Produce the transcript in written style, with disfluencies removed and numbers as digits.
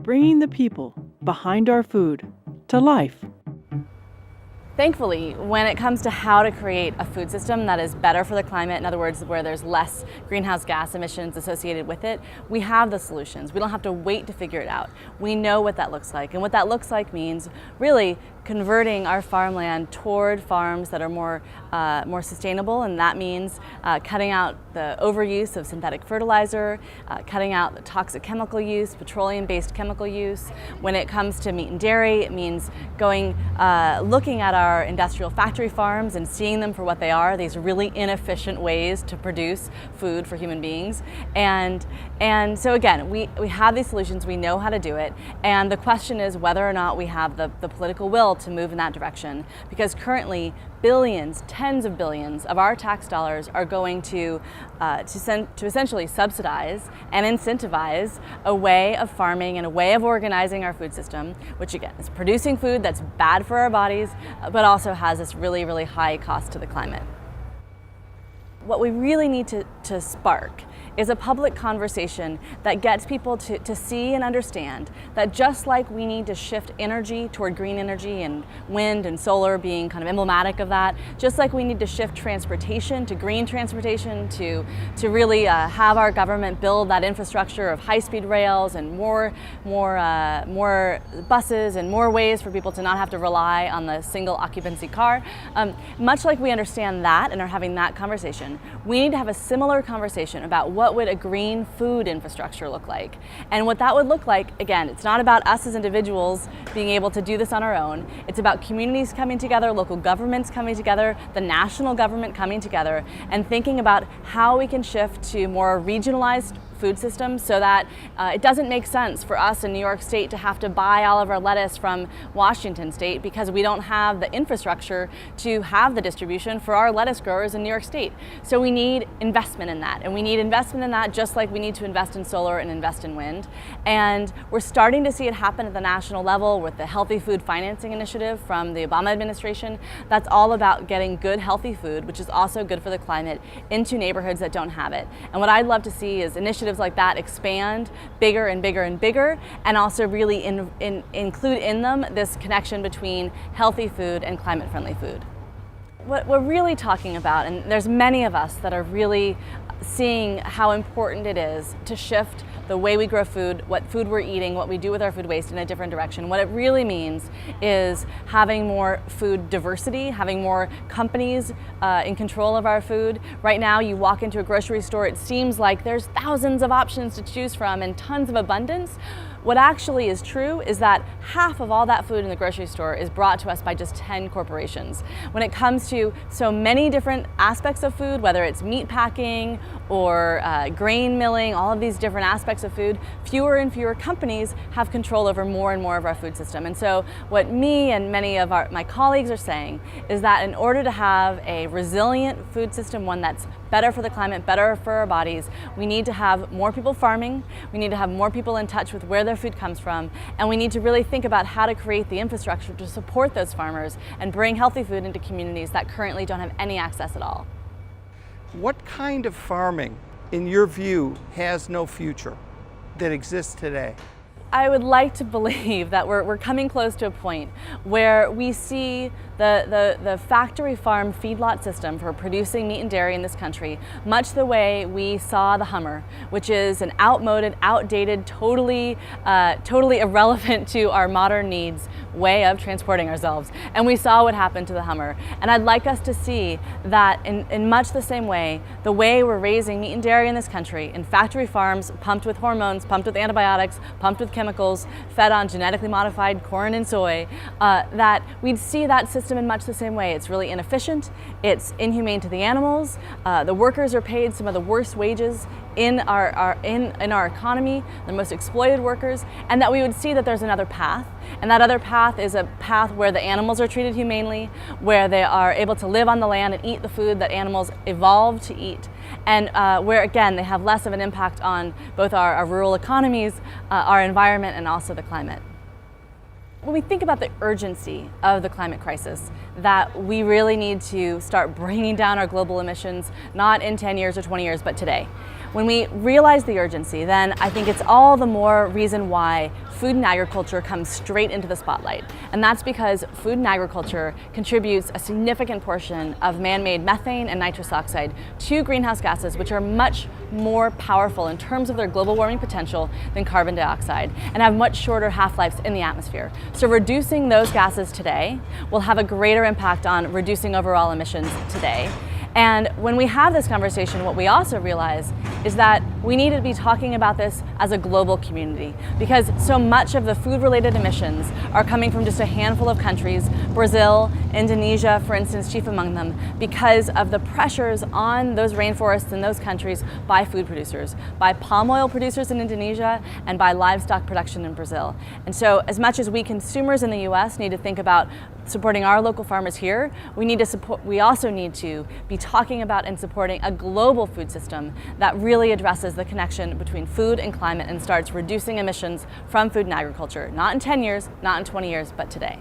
bringing the people behind our food to life. Thankfully, when it comes to how to create a food system that is better for the climate, in other words, where there's less greenhouse gas emissions associated with it, we have the solutions. We don't have to wait to figure it out. We know what that looks like. And what that looks like means really converting our farmland toward farms that are more sustainable, and that means cutting out the overuse of synthetic fertilizer, cutting out the toxic chemical use, petroleum-based chemical use. When it comes to meat and dairy, it means looking at our industrial factory farms and seeing them for what they are, these really inefficient ways to produce food for human beings. And so again, we have these solutions, we know how to do it, and the question is whether or not we have the political will to move in that direction, because currently billions, tens of billions of our tax dollars are going to essentially subsidize and incentivize a way of farming and a way of organizing our food system, which again is producing food that's bad for our bodies, but also has this really, really high cost to the climate. What we really need to spark is a public conversation that gets people to see and understand that just like we need to shift energy toward green energy, and wind and solar being kind of emblematic of that, just like we need to shift transportation to green transportation, to really have our government build that infrastructure of high-speed rails and more buses and more ways for people to not have to rely on the single occupancy car. Much like we understand that and are having that conversation, we need to have a similar conversation about what would a green food infrastructure look like. And what that would look like, again, it's not about us as individuals being able to do this on our own. It's about communities coming together, local governments coming together, the national government coming together, and thinking about how we can shift to more regionalized food systems so that it doesn't make sense for us in New York State to have to buy all of our lettuce from Washington State because we don't have the infrastructure to have the distribution for our lettuce growers in New York State. So we need investment in that, and we need investment in that just like we need to invest in solar and invest in wind. And we're starting to see it happen at the national level with the Healthy Food Financing Initiative from the Obama administration. That's all about getting good, healthy food, which is also good for the climate, into neighborhoods that don't have it. And what I'd love to see is initiatives like that expand bigger and bigger and bigger, and also really include in them this connection between healthy food and climate-friendly food. What we're really talking about, and there's many of us that are really seeing how important it is to shift the way we grow food, what food we're eating, what we do with our food waste in a different direction. What it really means is having more food diversity, having more companies in control of our food. Right now, you walk into a grocery store, it seems like there's thousands of options to choose from and tons of abundance. What actually is true is that half of all that food in the grocery store is brought to us by just 10 corporations. When it comes to so many different aspects of food, whether it's meat packing or grain milling, all of these different aspects of food, fewer and fewer companies have control over more and more of our food system. And so what me and many of my colleagues are saying is that in order to have a resilient food system, one that's better for the climate, better for our bodies, we need to have more people farming, we need to have more people in touch with where their food comes from, and we need to really think about how to create the infrastructure to support those farmers and bring healthy food into communities that currently don't have any access at all. What kind of farming, in your view, has no future that exists today? I would like to believe that we're coming close to a point where we see the factory farm feedlot system for producing meat and dairy in this country much the way we saw the Hummer, which is an outdated, totally irrelevant to our modern needs way of transporting ourselves. And we saw what happened to the Hummer. And I'd like us to see that in much the same way, the way we're raising meat and dairy in this country, in factory farms, pumped with hormones, pumped with antibiotics, pumped with chemicals, fed on genetically modified corn and soy, that we'd see that system in much the same way. It's really inefficient, it's inhumane to the animals, the workers are paid some of the worst wages in our economy, the most exploited workers, and that we would see that there's another path. And that other path is a path where the animals are treated humanely, where they are able to live on the land and eat the food that animals evolved to eat, and where, again, they have less of an impact on both our rural economies, our environment, and also the climate. When we think about the urgency of the climate crisis, that we really need to start bringing down our global emissions, not in 10 years or 20 years, but today. when we realize the urgency, then I think it's all the more reason why food and agriculture comes straight into the spotlight. And that's because food and agriculture contributes a significant portion of man-made methane and nitrous oxide to greenhouse gases, which are much more powerful in terms of their global warming potential than carbon dioxide and have much shorter half-lives in the atmosphere. So reducing those gases today will have a greater impact on reducing overall emissions today. And when we have this conversation, what we also realize is that we need to be talking about this as a global community, because so much of the food-related emissions are coming from just a handful of countries, Brazil, Indonesia, for instance, chief among them, because of the pressures on those rainforests in those countries by food producers, by palm oil producers in Indonesia, and by livestock production in Brazil. And so as much as we consumers in the US need to think about supporting our local farmers here, we also need to be talking about and supporting a global food system that really addresses the connection between food and climate and starts reducing emissions from food and agriculture, not in 10 years, not in 20 years, but today.